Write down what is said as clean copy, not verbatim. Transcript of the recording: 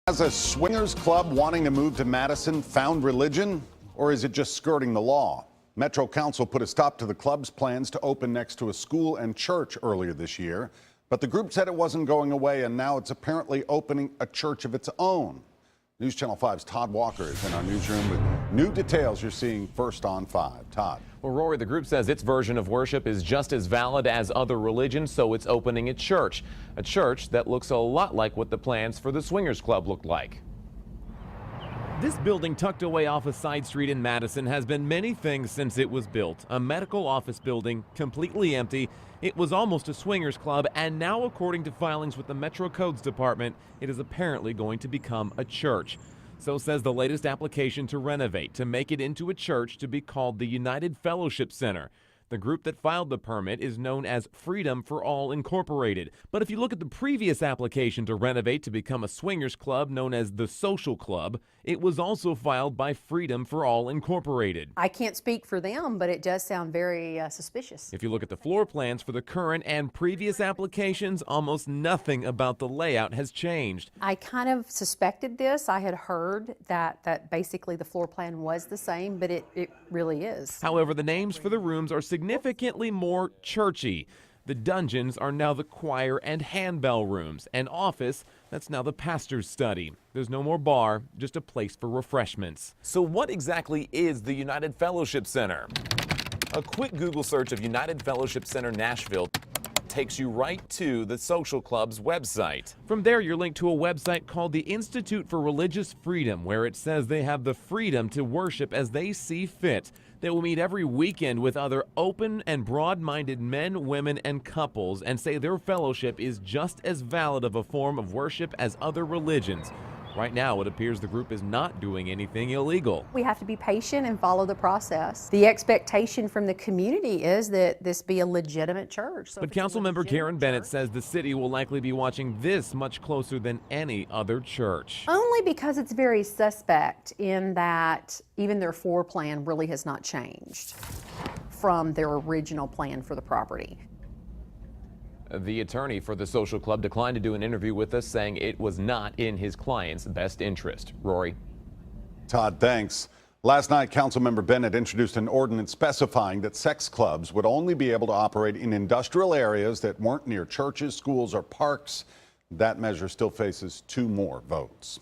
Has a swingers club wanting to move to Madison found religion, or is it just skirting the law? Metro Council put a stop to the club's plans to open next to a school and church earlier this year, but the group said it wasn't going away, and now it's apparently opening a church of its own. News Channel 5's Todd Walker is in our newsroom with new details you're seeing first on 5. Todd. Well, Rory, the group says its version of worship is just as valid as other religions, so it's opening a church that looks a lot like what the plans for the Swingers Club looked like. This building tucked away off a side street in Madison has been many things since it was built. A medical office building, completely empty. It was almost a swingers club, and now, according to filings with the Metro Codes Department, it is apparently going to become a church. So says the latest application to renovate, to make it into a church to be called the United Fellowship Center. The group that filed the permit is known as Freedom for All Incorporated. But if you look at the previous application to renovate to become a swingers club known as the Social Club, it was also filed by Freedom for All Incorporated. I can't speak for them, but it does sound very suspicious. If you look at the floor plans for the current and previous applications, almost nothing about the layout has changed. I kind of suspected this. I had heard that basically the floor plan was the same, but it really is. However, the names for the rooms are significantly more churchy. The dungeons are now the choir and handbell rooms. An office, that's now the pastor's study. There's no more bar, just a place for refreshments. So what exactly is the United Fellowship Center? A quick Google search of United Fellowship Center Nashville takes you right to the Social Club's website. From there, you're linked to a website called the Institute for Religious Freedom, where it says they have the freedom to worship as they see fit. They will meet every weekend with other open and broad-minded men, women, and couples, and say their fellowship is just as valid of a form of worship as other religions. Right now, it appears the group is not doing anything illegal. We have to be patient and follow the process. The expectation from the community is that this be a legitimate church. But Councilmember Karen Bennett says the city will likely be watching this much closer than any other church. Only because it's very suspect in that even their floor plan really has not changed from their original plan for the property. The attorney for the Social Club declined to do an interview with us, saying it was not in his client's best interest. Rory. Todd, thanks. Last night, Councilmember Bennett introduced an ordinance specifying that sex clubs would only be able to operate in industrial areas that weren't near churches, schools, or parks. That measure still faces 2 more votes.